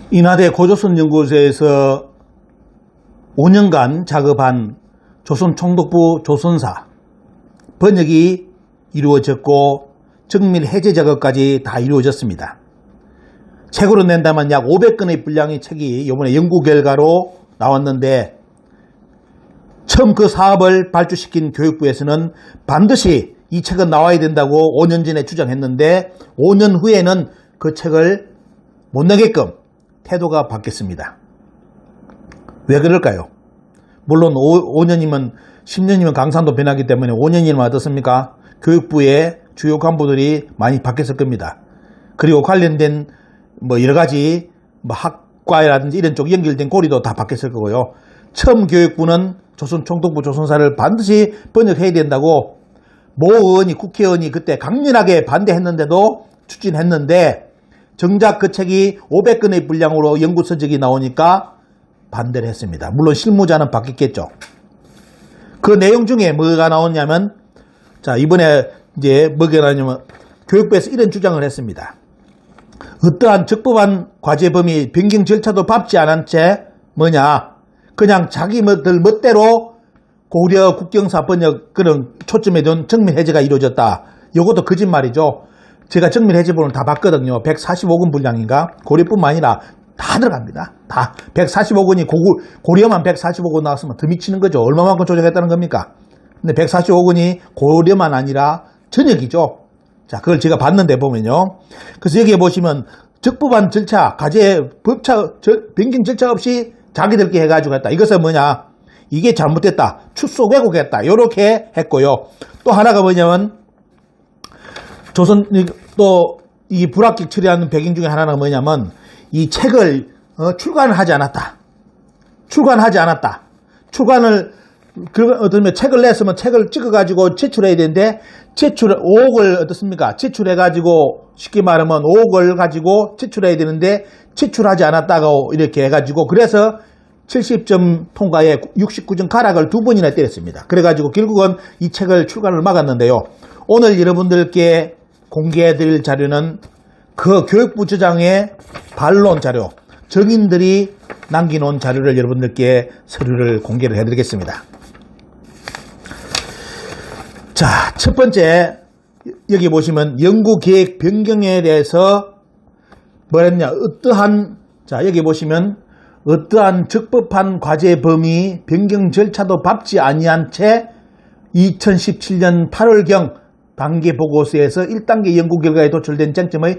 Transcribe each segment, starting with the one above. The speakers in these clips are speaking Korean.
인하대 고조선연구소에서 5년간 작업한 조선총독부 조선사 번역이 이루어졌고 정밀 해제 작업까지 다 이루어졌습니다. 책으로 낸다면 약 500건의 분량의 책이 이번에 연구 결과로 나왔는데, 처음 그 사업을 발주시킨 교육부에서는 반드시 이 책은 나와야 된다고 5년 전에 주장했는데 5년 후에는 그 책을 못 내게끔 태도가 바뀌었습니다. 왜 그럴까요? 물론 5년이면 10년이면 강산도 변하기 때문에 5년이면 어떻습니까? 교육부의 주요 간부들이 많이 바뀌었을 겁니다. 그리고 관련된 여러 가지 학과라든지 이런 쪽 연결된 고리도 다 바뀌었을 거고요. 처음 교육부는 조선총독부 조선사를 반드시 번역해야 된다고 모 의원이 국회의원이 그때 강렬하게 반대했는데도 추진했는데, 정작 그 책이 500건의 분량으로 연구 서적이 나오니까 반대를 했습니다. 물론 실무자는 바뀌었겠죠. 그 내용 중에 뭐가 나오냐면, 자, 이번에 이제 뭐가 나오냐면 교육부에서 이런 주장을 했습니다. 어떠한 적법한 과제 범위 변경 절차도 밟지 않은 채 그냥 자기들 멋대로 고려 국경사 번역 그런 초점에 둔 정밀 해제가 이루어졌다. 이것도 거짓말이죠. 제가 정밀 해제본을 다 봤거든요. 145권 분량인가? 고려뿐만 아니라 다 들어갑니다. 다 145권이 고려만 145권 나왔으면 더 미치는 거죠. 얼마만큼 조작했다는 겁니까? 근데 145권이 고려만 아니라 전역이죠. 자, 그걸 제가 봤는데 보면요. 그래서 여기에 보시면 적법한 절차, 과제 변경 절차 없이 자기들끼리 해가지고 했다. 이것은 이게 잘못됐다. 출소 왜곡했다. 이렇게 했고요. 또 하나가 뭐냐면 이 불합격 처리하는 배경 중에 하나는 뭐냐면 이 책을 출간을 하지 않았다. 어쩌면 책을 냈으면 책을 찍어가지고 제출해야 되는데, 5억을 어떻습니까? 제출해가지고, 쉽게 말하면 5억을 가지고 제출해야 되는데, 제출하지 않았다고 이렇게 해가지고, 그래서 70점 통과에 69점 가락을 2번이나 때렸습니다. 그래가지고 결국은 이 책을 출간을 막았는데요. 오늘 여러분들께 공개해드릴 자료는 그 교육부 저장의 반론 자료, 정인들이 남겨놓은 자료를 여러분들께 서류를 공개를 해드리겠습니다. 자, 첫 번째, 여기 보시면 연구 계획 변경에 대해서 여기 보시면 어떠한 적법한 과제 범위 변경 절차도 밟지 아니한 채 2017년 8월경 단계 보고서에서 1단계 연구 결과에 도출된 쟁점의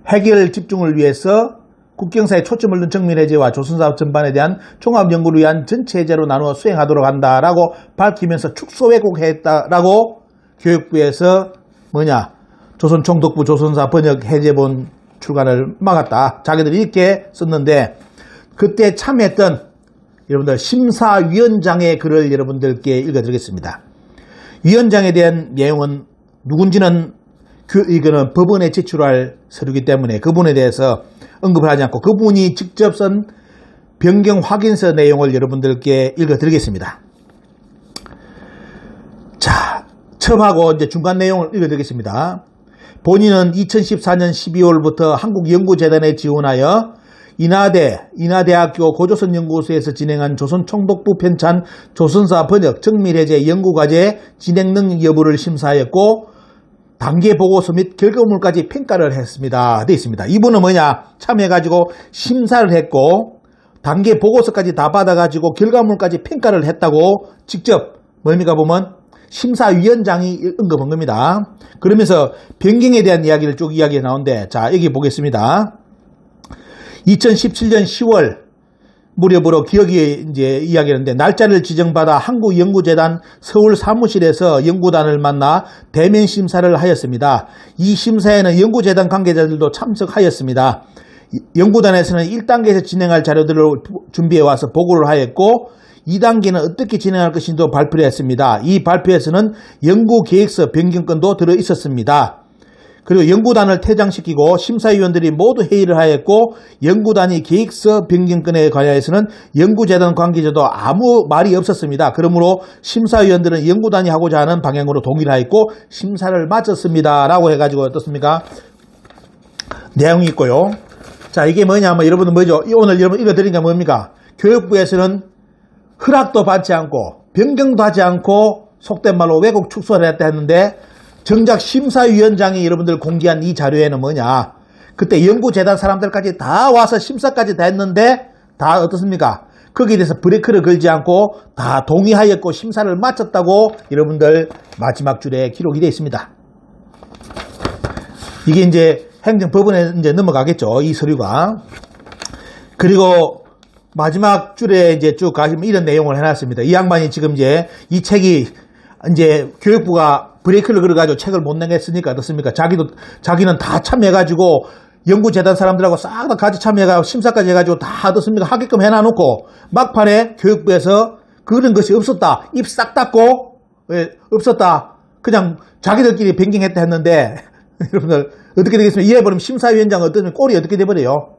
해결 집중을 위해서 국경사에 초점을 둔 정밀 해제와 조선사업 전반에 대한 종합 연구를 위한 전체 해제로 나누어 수행하도록 한다라고 밝히면서 축소 왜곡했다라고 교육부에서 조선총독부 조선사 번역 해제본 출간을 막았다. 자기들이 이렇게 썼는데, 그때 참여했던 여러분들 심사위원장의 글을 여러분들께 읽어드리겠습니다. 위원장에 대한 내용은 누군지는 이거는 법원에 제출할 서류이기 때문에 그분에 대해서 언급을 하지 않고 그분이 직접 쓴 변경 확인서 내용을 여러분들께 읽어드리겠습니다. 자, 처음하고 이제 중간 내용을 읽어드리겠습니다. 본인은 2014년 12월부터 한국연구재단에 지원하여 인하대학교 고조선연구소에서 진행한 조선총독부 편찬 조선사 번역 정밀해제 연구과제 진행 능력 여부를 심사하였고 단계 보고서 및 결과물까지 평가를 했습니다. 되어 있습니다. 이분은 참여해가지고 심사를 했고 단계 보고서까지 다 받아가지고 결과물까지 평가를 했다고 직접 보면 심사위원장이 언급한 겁니다. 그러면서 변경에 대한 이야기를 쭉 이야기해 나오는데, 자, 여기 보겠습니다. 2017년 10월 무렵으로 기억이 이제 이야기하는데, 날짜를 지정받아 한국연구재단 서울 사무실에서 연구단을 만나 대면 심사를 하였습니다. 이 심사에는 연구재단 관계자들도 참석하였습니다. 연구단에서는 1단계에서 진행할 자료들을 준비해 와서 보고를 하였고 2단계는 어떻게 진행할 것인지도 발표를 했습니다. 이 발표에서는 연구계획서 변경건도 들어 있었습니다. 그리고 연구단을 퇴장시키고 심사위원들이 모두 회의를 하였고 연구단이 계획서 변경건에 관하여서는 연구재단 관계자도 아무 말이 없었습니다. 그러므로 심사위원들은 연구단이 하고자 하는 방향으로 동의를 하였고 심사를 마쳤습니다. 라고 해가지고 어떻습니까? 내용이 있고요. 자, 이게 뭐냐면 여러분들 뭐죠? 오늘 여러분 읽어드린 게 뭡니까? 교육부에서는 허락도 받지 않고 변경도 하지 않고 속된 말로 왜곡 축소를 했다 했는데 정작 심사위원장이 여러분들 공개한 이 자료에는 뭐냐? 그때 연구재단 사람들까지 다 와서 심사까지 다 했는데 다 어떻습니까? 거기에 대해서 브레이크를 걸지 않고 다 동의하였고 심사를 마쳤다고 여러분들 마지막 줄에 기록이 되어 있습니다. 이게 이제 행정법원에 이제 넘어가겠죠. 이 서류가. 그리고 마지막 줄에 이제 쭉 가시면 이런 내용을 해놨습니다. 이 양반이 지금 이제 이 책이 이제 교육부가 브레이크를 걸어가지고 책을 못 내겠으니까 어떻습니까? 자기는 다 참여해가지고 연구재단 사람들하고 싹 다 같이 참여해가지고 심사까지 해가지고 다 어떻습니까? 하게끔 해놔놓고 막판에 교육부에서 그런 것이 없었다. 입 싹 닫고 없었다. 그냥 자기들끼리 변경했다 했는데 여러분들 어떻게 되겠습니까? 이래버리면 심사위원장은 어떠면 꼴이 어떻게 돼버려요?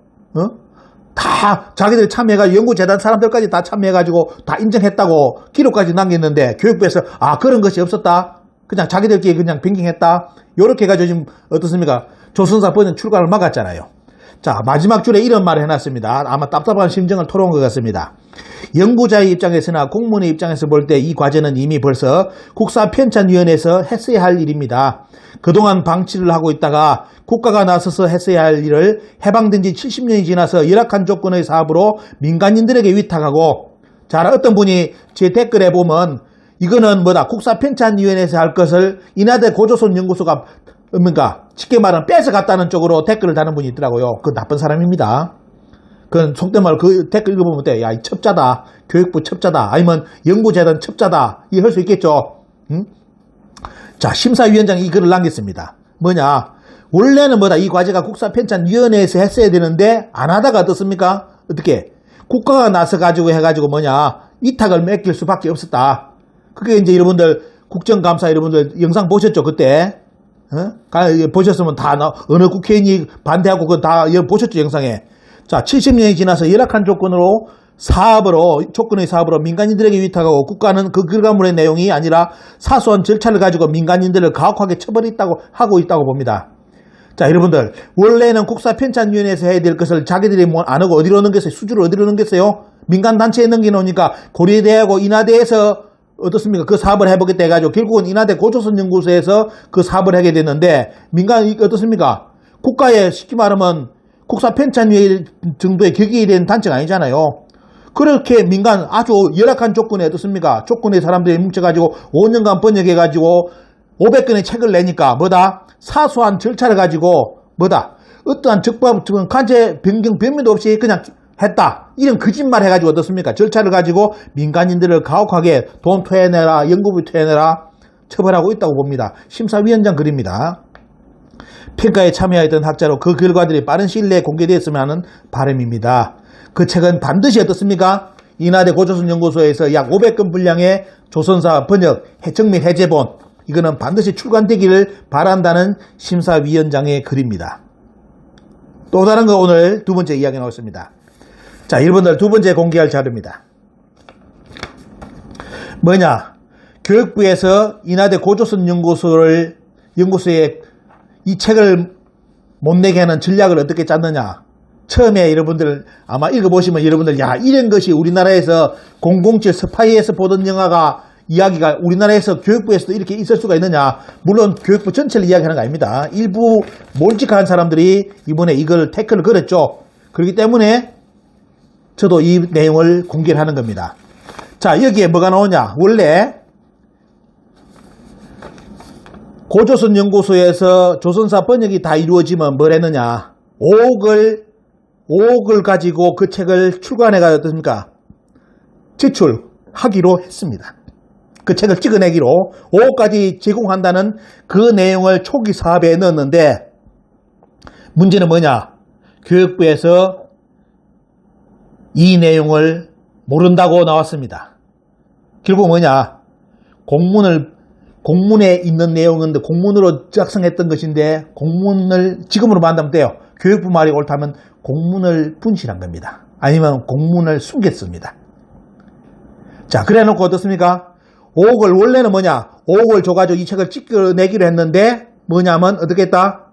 다 자기들이 참여해가지고 연구재단 사람들까지 다 참여해가지고 다 인정했다고 기록까지 남겼는데 교육부에서 그런 것이 없었다. 그냥 자기들끼리 그냥 변경했다. 요렇게 해가지고 지금 어떻습니까? 조선사 번역 출간을 막았잖아요. 자, 마지막 줄에 이런 말을 해놨습니다. 아마 답답한 심정을 토로한 것 같습니다. 연구자의 입장에서나 공무원의 입장에서 볼 때 이 과제는 이미 벌써 국사편찬위원회에서 했어야 할 일입니다. 그동안 방치를 하고 있다가 국가가 나서서 했어야 할 일을 해방된 지 70년이 지나서 열악한 조건의 사업으로 민간인들에게 위탁하고, 자, 어떤 분이 제 댓글에 보면 이거는 국사편찬위원회에서 할 것을 인하대 고조선 연구소가 쉽게 말하면 뺏어갔다는 쪽으로 댓글을 다는 분이 있더라고요. 그 나쁜 사람입니다. 그건 속된 말로 그 댓글 읽어보면 어때? 야, 이 첩자다. 교육부 첩자다. 아니면 연구재단 첩자다. 이거 할 수 있겠죠. 응? 자, 심사위원장이 이 글을 남겼습니다. 뭐냐? 원래는 이 과제가 국사편찬위원회에서 했어야 되는데 안 하다가 어떻습니까? 어떻게? 국가가 나서가지고 해가지고 위탁을 맡길 수밖에 없었다. 그게 이제 여러분들 국정감사 여러분들 영상 보셨죠? 그때? 보셨으면 다 어느 국회의원이 반대하고 그거 다 보셨죠? 영상에. 자, 70년이 지나서 열악한 조건의 사업으로 민간인들에게 위탁하고 국가는 그 결과물의 내용이 아니라 사소한 절차를 가지고 민간인들을 가혹하게 하고 있다고 봅니다. 자, 여러분들 원래는 국사편찬위원회에서 해야 될 것을 자기들이 안 하고 어디로 넘겼어요? 수주를 어디로 넘겼어요? 민간단체에 넘겨놓으니까 고려대하고 인하대에서 어떻습니까? 그 사업을 해보겠다 해가지고 결국은 인하대 고조선 연구소에서 그 사업을 하게 됐는데 민간이 어떻습니까? 국가에 쉽게 말하면 국사편찬위원회 정도의 격이 된 단체가 아니잖아요. 그렇게 민간 아주 열악한 조건에 어떻습니까? 조건의 사람들이 뭉쳐가지고 5년간 번역해가지고 500건의 책을 내니까 사소한 절차를 가지고 어떠한 관제 변경 변명도 없이 그냥 했다. 이런 거짓말 해가지고 어떻습니까? 절차를 가지고 민간인들을 가혹하게 돈 토해내라, 연구비 토해내라 처벌하고 있다고 봅니다. 심사위원장 글입니다. 평가에 참여했던 학자로 그 결과들이 빠른 시일 내에 공개되었으면 하는 바람입니다. 그 책은 반드시 어떻습니까? 인하대 고조선 연구소에서 약 500건 분량의 조선사 번역, 정밀 해제본, 이거는 반드시 출간되기를 바란다는 심사위원장의 글입니다. 또 다른 거 오늘 두 번째 이야기 나왔습니다. 자, 여러분들 두 번째 공개할 자료입니다. 뭐냐? 교육부에서 인하대 고조선 연구소에 이 책을 못 내게 하는 전략을 어떻게 짰느냐? 처음에 여러분들 아마 읽어보시면 여러분들 이런 것이 우리나라에서 007 스파이에서 보던 영화가 이야기가 우리나라에서 교육부에서도 이렇게 있을 수가 있느냐? 물론 교육부 전체를 이야기하는 거 아닙니다. 일부 몰직한 사람들이 이번에 이걸 태클을 걸었죠. 그렇기 때문에 저도 이 내용을 공개를 하는 겁니다. 자, 여기에 뭐가 나오냐? 원래 고조선 연구소에서 조선사 번역이 다 이루어지면 뭘 했느냐? 5억을 가지고 그 책을 출간해가 어떻습니까? 제출하기로 했습니다. 그 책을 찍어내기로 5억까지 제공한다는 그 내용을 초기 사업에 넣었는데 문제는 뭐냐? 교육부에서 이 내용을 모른다고 나왔습니다. 결국 뭐냐? 공문에 있는 내용인데 공문으로 작성했던 것인데 공문을 지금으로 말한다면 돼요. 교육부 말이 옳다면 공문을 분실한 겁니다. 아니면 공문을 숨겼습니다. 자, 그래 놓고 어떻습니까? 5억을 원래는 5억을 줘가지고 이 책을 찍어내기로 했는데 뭐냐면 어떻게 했다?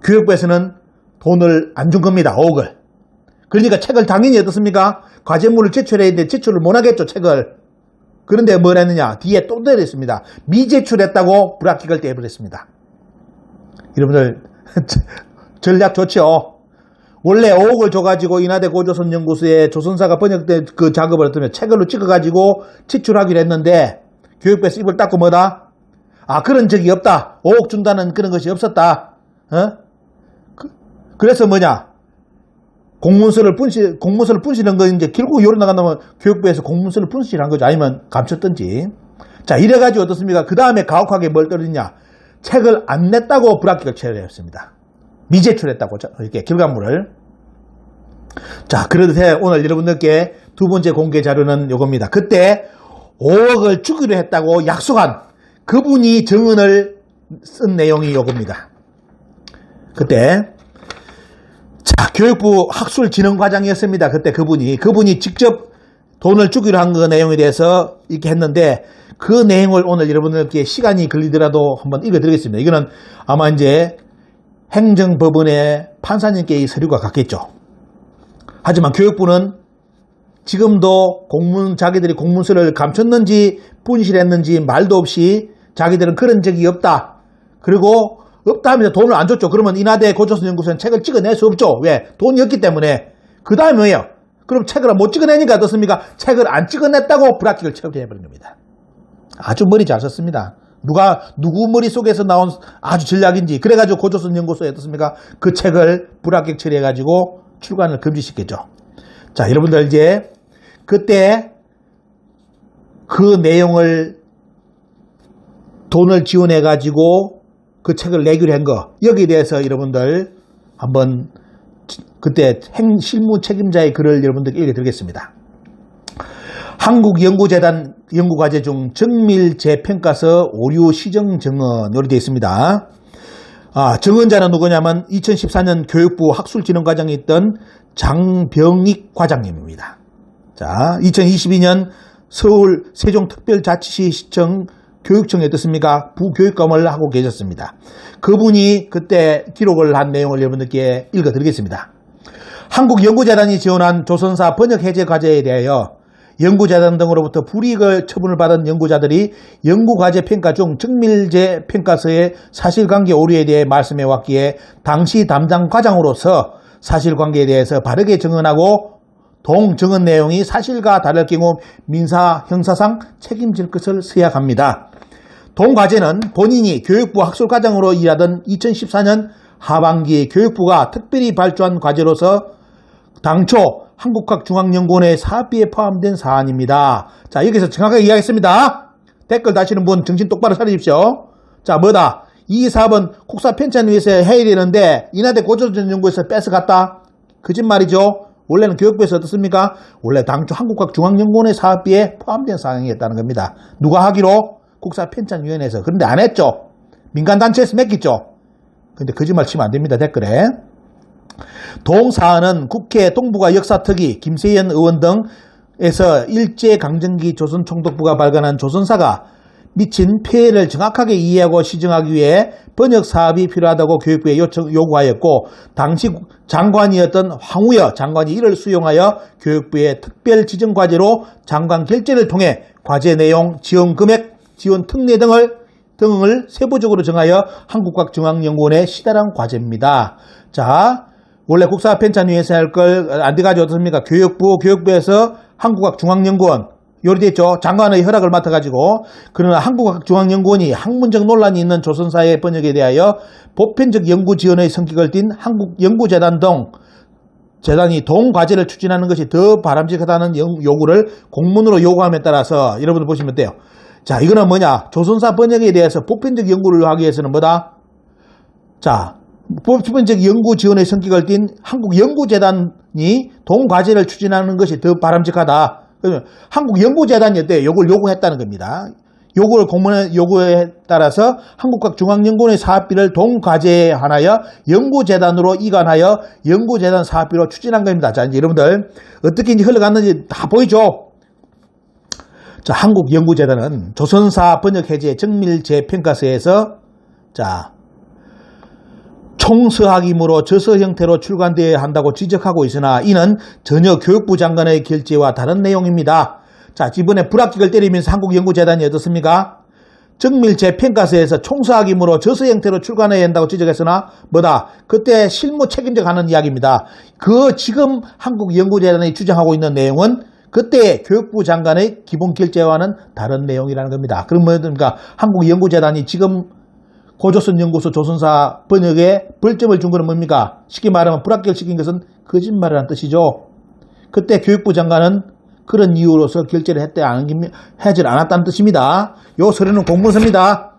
교육부에서는 돈을 안 준 겁니다. 5억을. 그러니까 책을 당연히 어떻습니까? 과제물을 제출해야 되는데 제출을 못 하겠죠, 책을. 그런데 뭘 했느냐? 뒤에 또 내렸습니다. 미제출했다고 불합격을 떼버렸습니다. 여러분들 전략 좋죠? 원래 5억을 줘가지고 인하대 고조선 연구소에 조선사가 번역된 그 작업을 했더니 책으로 찍어가지고 제출하기로 했는데 교육부에서 입을 닫고 뭐다? 아, 그런 적이 없다. 5억 준다는 그런 것이 없었다. 그래서 뭐냐? 공문서를 분실한 거 이제 결국 요로 나간다면 교육부에서 공문서를 분실한 거죠. 아니면 감췄든지. 자, 이래가지고 어떻습니까? 그 다음에 가혹하게 뭘 떨어지냐? 책을 안 냈다고 불합격을 처리했습니다. 미제출했다고 이렇게 결과물을. 자, 그런데 오늘 여러분들께 두 번째 공개 자료는 요겁니다. 그때 5억을 주기로 했다고 약속한 그분이 증언을 쓴 내용이 요겁니다. 그때 자, 교육부 학술진흥과장이었습니다. 그때 그분이 직접 돈을 주기로 한 그 내용에 대해서 이렇게 했는데 그 내용을 오늘 여러분들께 시간이 걸리더라도 한번 읽어드리겠습니다. 이거는 아마 이제 행정법원의 판사님께 이 서류가 갔겠죠. 하지만 교육부는 지금도 자기들이 공문서를 감췄는지 분실했는지 말도 없이 자기들은 그런 적이 없다. 그리고 없다 하면서 돈을 안 줬죠. 그러면 인하대 고조선 연구소는 책을 찍어낼 수 없죠. 왜? 돈이 없기 때문에. 그 다음에 뭐예요? 그럼 책을 못 찍어내니까 어떻습니까? 책을 안 찍어냈다고 불합격을 처리해버린 겁니다. 아주 머리 잘 썼습니다. 누구 머릿속에서 나온 아주 전략인지. 그래가지고 고조선 연구소에 어떻습니까? 그 책을 불합격 처리해가지고 출간을 금지시켰죠. 자, 여러분들 이제 그때 그 내용을 돈을 지원해가지고 그 책을 내기로 한 거, 여기에 대해서 여러분들 한번 그때 실무 책임자의 글을 여러분들께 읽어드리겠습니다. 한국연구재단 연구과제 중 정밀재평가서 오류 시정 증언 요리 되어 있습니다. 증언자는 누구냐면 2014년 교육부 학술진흥과장에 있던 장병익 과장님입니다. 자, 2022년 서울 세종특별자치시 시청 교육청에 어떻습니까? 부교육감을 하고 계셨습니다. 그분이 그때 기록을 한 내용을 여러분들께 읽어드리겠습니다. 한국연구재단이 지원한 조선사 번역 해제 과제에 대하여 연구재단 등으로부터 불이익을 처분을 받은 연구자들이 연구과제 평가 중 정밀제 평가서의 사실관계 오류에 대해 말씀해 왔기에 당시 담당 과장으로서 사실관계에 대해서 바르게 증언하고 동증언 내용이 사실과 다를 경우 민사 형사상 책임질 것을 서약합니다. 동과제는 본인이 교육부 학술과장으로 일하던 2014년 하반기 교육부가 특별히 발주한 과제로서 당초 한국학중앙연구원의 사업비에 포함된 사안입니다. 자, 여기서 정확하게 이야기했습니다. 댓글 다시는 분 정신 똑바로 차리십시오. 자, 뭐다? 이 사업은 국사편찬위에서 해야 되는데 인하대 고조선 연구에서 뺏어갔다? 거짓말이죠. 원래는 교육부에서 어떻습니까? 원래 당초 한국학중앙연구원의 사업비에 포함된 사항이었다는 겁니다. 누가 하기로? 국사편찬위원회에서. 그런데 안 했죠. 민간단체에서 맡겼죠. 근데 거짓말 치면 안 됩니다. 댓글에. 동사안은 국회 동북아 역사특위 김세연 의원 등에서 일제강점기 조선총독부가 발간한 조선사가 미친 폐해를 정확하게 이해하고 시정하기 위해 번역 사업이 필요하다고 교육부에 요구하였고 당시 장관이었던 황우여 장관이 이를 수용하여 교육부의 특별 지정 과제로 장관 결재를 통해 과제 내용, 지원 금액, 지원 특례 등을 세부적으로 정하여 한국학중앙연구원에 시달한 과제입니다. 자, 원래 국사편찬위에서 할 걸 안 돼가지고 어떻습니까? 교육부에서 한국학중앙연구원 요리 됐죠. 장관의 허락을 맡아가지고. 그러나 한국학중앙연구원이 학문적 논란이 있는 조선사의 번역에 대하여 보편적 연구 지원의 성격을 띤 한국연구재단 등 재단이 동과제를 추진하는 것이 더 바람직하다는 요구를 공문으로 요구함에 따라서 여러분들 보시면 돼요. 자, 이거는 뭐냐? 조선사 번역에 대해서 보편적 연구를 하기 위해서는 뭐다? 자, 보편적 연구 지원의 성격을 띤 한국연구재단이 동과제를 추진하는 것이 더 바람직하다. 한국연구재단이 어때요? 요걸 요구했다는 겁니다. 공문의 요구에 따라서 한국학중앙연구원의 사업비를 동과제에 한하여 연구재단으로 이관하여 연구재단 사업비로 추진한 겁니다. 자, 이제 여러분들 어떻게 이제 흘러갔는지 다 보이죠? 자, 한국연구재단은 조선사 번역해제 정밀재평가서에서 자, 총서학이므로 저서 형태로 출간되어야 한다고 지적하고 있으나 이는 전혀 교육부 장관의 결재와 다른 내용입니다. 자, 이번에 불합격을 때리면서 한국연구재단이 어떻습니까? 정밀재평가서에서 총서학이므로 저서 형태로 출간해야 한다고 지적했으나 뭐다? 그때 실무 책임자가 하는 이야기입니다. 지금 한국연구재단이 주장하고 있는 내용은 그때 교육부 장관의 기본 결재와는 다른 내용이라는 겁니다. 그럼 뭐입니까? 한국연구재단이 지금 고조선 연구소 조선사 번역에 벌점을 준 것은 뭡니까? 쉽게 말하면 불합격시킨 것은 거짓말이라는 뜻이죠. 그때 교육부 장관은 그런 이유로서 결재를 하지 않았다는 뜻입니다. 요 서류는 공문서입니다.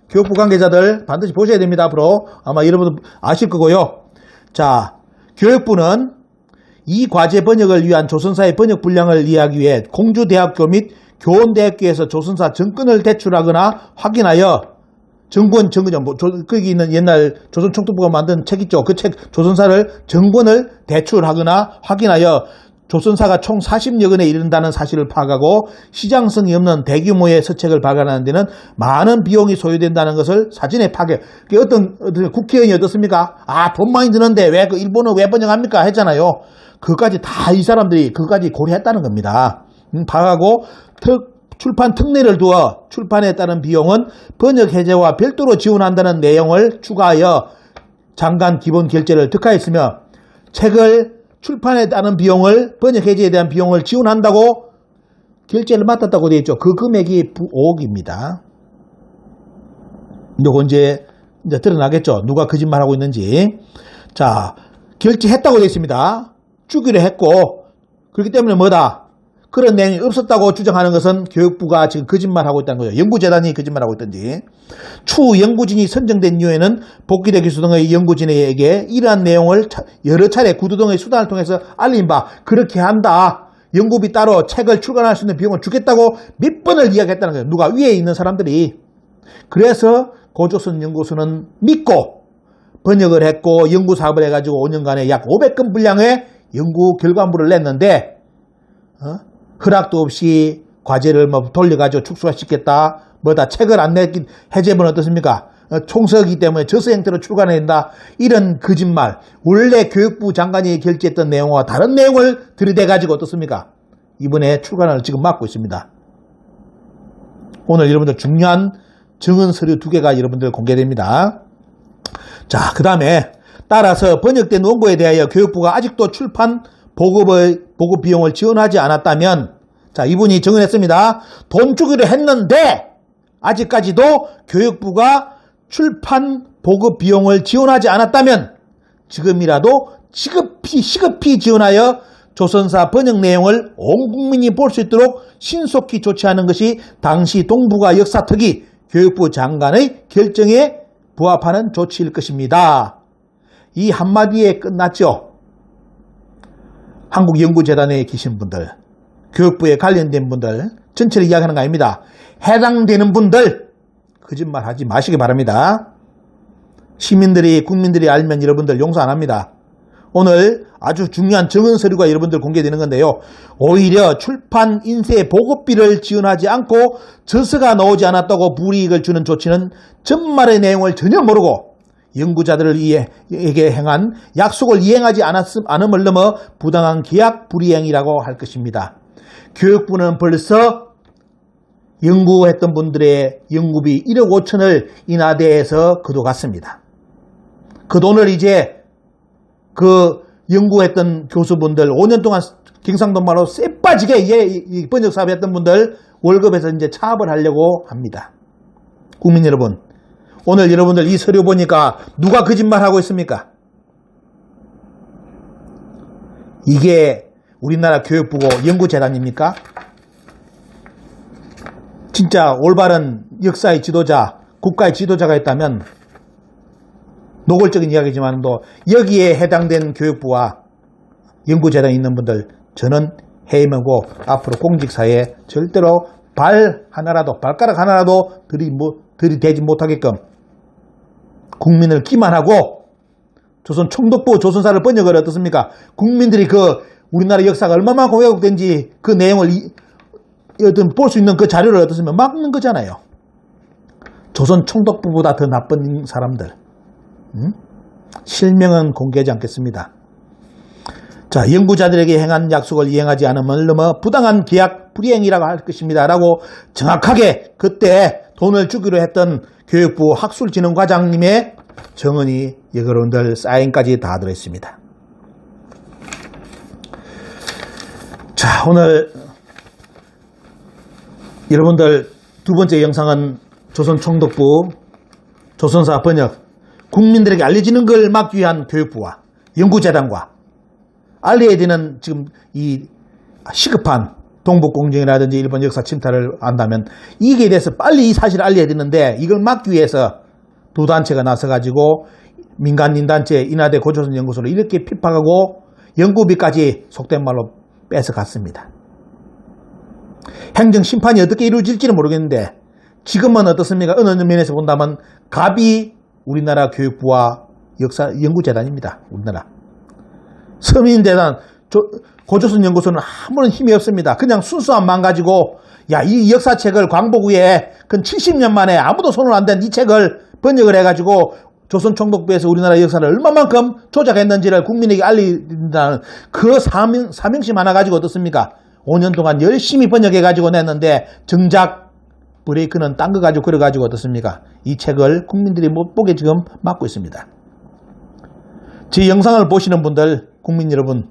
교육부 관계자들 반드시 보셔야 됩니다. 앞으로 아마 여러분도 아실 거고요. 자, 교육부는 이 과제 번역을 위한 조선사의 번역 분량을 이해하기 위해 공주대학교 및 교원대학교에서 조선사 정권을 제출하거나 확인하여 거기 있는 옛날 조선총독부가 만든 책 있죠. 그 책 조선사를 정권을 대출하거나 확인하여 조선사가 총 40여 건에 이른다는 사실을 파악하고 시장성이 없는 대규모의 서책을 발간하는 데는 많은 비용이 소요된다는 것을 사전에 파악. 어떤 국회의원이 어떻습니까? 돈 많이 드는데 왜 그 일본어 왜 번역합니까? 했잖아요. 그것까지 다 이 사람들이 그것까지 고려했다는 겁니다. 파악하고 출판 특례를 두어 출판에 따른 비용은 번역 해제와 별도로 지원한다는 내용을 추가하여 장관 기본 결재를 득하였으며 책을 출판에 따른 비용을 번역 해제에 대한 비용을 지원한다고 결재를 맡았다고 되어 있죠. 그 금액이 5억입니다. 요거 이제 드러나겠죠. 누가 거짓말하고 있는지. 자, 결재했다고 되어 있습니다. 주기로 했고 그렇기 때문에 뭐다? 그런 내용이 없었다고 주장하는 것은 교육부가 지금 거짓말하고 있다는 거죠. 연구재단이 거짓말하고 있든지. 추후 연구진이 선정된 이후에는 복귀대 교수 등의 연구진에게 이러한 내용을 여러 차례 구두 등의 수단을 통해서 알린 바 그렇게 한다. 연구비 따로 책을 출간할 수 있는 비용을 주겠다고 몇 번을 이야기했다는 거예요. 누가 위에 있는 사람들이. 그래서 고조선 연구소는 믿고 번역을 했고 연구사업을 해가지고 5년간에 약 500건 분량의 연구 결과물을 냈는데 허락도 없이 과제를 돌려가지고 축소시켰다. 책을 안 냈긴 해제본 어떻습니까? 총서이기 때문에 저서 형태로 출간해야 된다. 이런 거짓말. 원래 교육부 장관이 결재했던 내용과 다른 내용을 들이대가지고 어떻습니까? 이번에 출간을 지금 막고 있습니다. 오늘 여러분들 중요한 증언 서류 2개가 여러분들 공개됩니다. 자, 그 다음에 따라서 번역된 원고에 대하여 교육부가 아직도 출판 보급 비용을 지원하지 않았다면, 자, 이분이 증언했습니다. 돈 주기로 했는데 아직까지도 교육부가 출판 보급 비용을 지원하지 않았다면 지금이라도 시급히 지원하여 조선사 번역 내용을 온 국민이 볼 수 있도록 신속히 조치하는 것이 당시 동북아 역사특위 교육부 장관의 결정에 부합하는 조치일 것입니다. 이 한마디에 끝났죠. 한국연구재단에 계신 분들, 교육부에 관련된 분들 전체를 이야기하는 거 아닙니다. 해당되는 분들 거짓말하지 마시기 바랍니다. 국민들이 알면 여러분들 용서 안 합니다. 오늘 아주 중요한 증언 서류가 여러분들 공개되는 건데요. 오히려 출판 인쇄 보급비를 지원하지 않고 저서가 나오지 않았다고 불이익을 주는 조치는 전말의 내용을 전혀 모르고 연구자들에게 행한 약속을 이행하지 않음을 넘어 부당한 계약 불이행이라고 할 것입니다. 교육부는 벌써 연구했던 분들의 연구비 1억 5천을 인하대에서 거둬갔습니다. 그 돈을 이제 그 연구했던 교수분들 5년 동안 경상도 말로 쎄빠지게 이제 번역 사업했던 분들 월급에서 이제 차압을 하려고 합니다. 국민 여러분, 오늘 여러분들 이 서류 보니까 누가 거짓말하고 있습니까? 이게 우리나라 교육부고 연구재단입니까? 진짜 올바른 역사의 지도자, 국가의 지도자가 있다면 노골적인 이야기지만 여기에 해당된 교육부와 연구재단에 있는 분들 저는 해임하고 앞으로 공직사회에 절대로 발가락 하나라도 들이대지 못하게끔 국민을 기만하고 조선 총독부 조선사를 번역을 어떻습니까? 국민들이 우리나라 역사가 얼마만큼 왜곡된지 그 내용을 볼 수 있는 그 자료를 어떻습니까? 막는 거잖아요. 조선 총독부보다 더 나쁜 사람들. 실명은 공개하지 않겠습니다. 자, 연구자들에게 행한 약속을 이행하지 않음을 넘어 부당한 계약 불이행이라고 할 것입니다. 라고 정확하게 그때 돈을 주기로 했던 교육부 학술진흥과장님의 정언이 여러분들 사인까지 다 들어있습니다. 자, 오늘 여러분들 두 번째 영상은 조선총독부 조선사 번역 국민들에게 알려지는 걸 막기 위한 교육부와 연구재단과 알려야 되는 지금 이 시급한 동북공정이라든지 일본 역사 침탈을 안다면 이게 대해서 빨리 이 사실을 알려야 되는데 이걸 막기 위해서 두 단체가 나서가지고 민간인단체 인하대 고조선 연구소를 이렇게 핍박하고 연구비까지 속된 말로 뺏어갔습니다. 행정심판이 어떻게 이루어질지는 모르겠는데 지금은 어떻습니까? 어느 면에서 본다면 갑이 우리나라 교육부와 역사 연구재단입니다. 우리나라 서민재단 고조선 연구소는 아무런 힘이 없습니다. 그냥 순수한 만 가지고 야, 이 역사책을 광복 후에 근 70년 만에 아무도 손을 안 댄 이 책을 번역을 해가지고 조선총독부에서 우리나라 역사를 얼마만큼 조작했는지를 국민에게 알린다는 그 사명심 하나 가지고 어떻습니까? 5년 동안 열심히 번역해가지고 냈는데 정작 브레이크는 딴 거 가지고 그래가지고 어떻습니까? 이 책을 국민들이 못 보게 지금 막고 있습니다. 제 영상을 보시는 분들, 국민 여러분,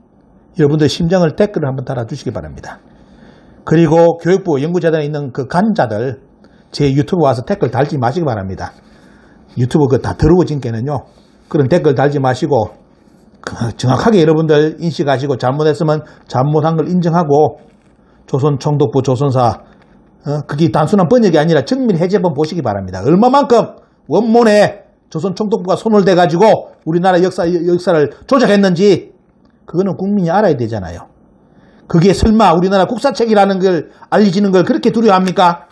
여러분들 심정을 댓글을 한번 달아주시기 바랍니다. 그리고 교육부 연구재단에 있는 그 간자들 제 유튜브 와서 댓글 달지 마시기 바랍니다. 유튜브 그거 다 들어오고 진께는요. 그런 댓글 달지 마시고 정확하게 여러분들 인식하시고 잘못했으면 잘못한 걸 인정하고 조선총독부 조선사 그게 단순한 번역이 아니라 정밀해제본 보시기 바랍니다. 얼마만큼 원문에 조선총독부가 손을 대가지고 우리나라 역사를 조작했는지 그거는 국민이 알아야 되잖아요. 그게 설마 우리나라 국사책이라는 걸 알려지는 걸 그렇게 두려워합니까?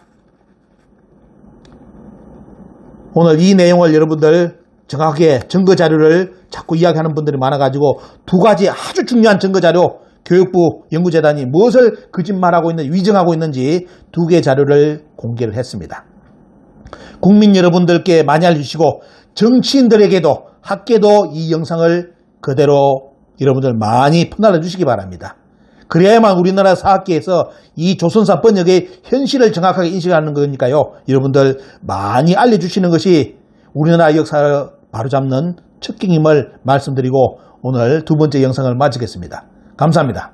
오늘 이 내용을 여러분들 정확하게 증거자료를 자꾸 이야기하는 분들이 많아가지고 두 가지 아주 중요한 증거자료 교육부 연구재단이 무엇을 거짓말하고 있는지 위증하고 있는지 두 개의 자료를 공개를 했습니다. 국민 여러분들께 많이 알려주시고 정치인들에게도 학계도 이 영상을 그대로 여러분들 많이 퍼날려 주시기 바랍니다. 그래야만 우리나라 사학계에서 이 조선사 번역의 현실을 정확하게 인식하는 거니까요. 여러분들 많이 알려주시는 것이 우리나라 역사를 바로잡는 첫 경임을 말씀드리고 오늘 두 번째 영상을 마치겠습니다. 감사합니다.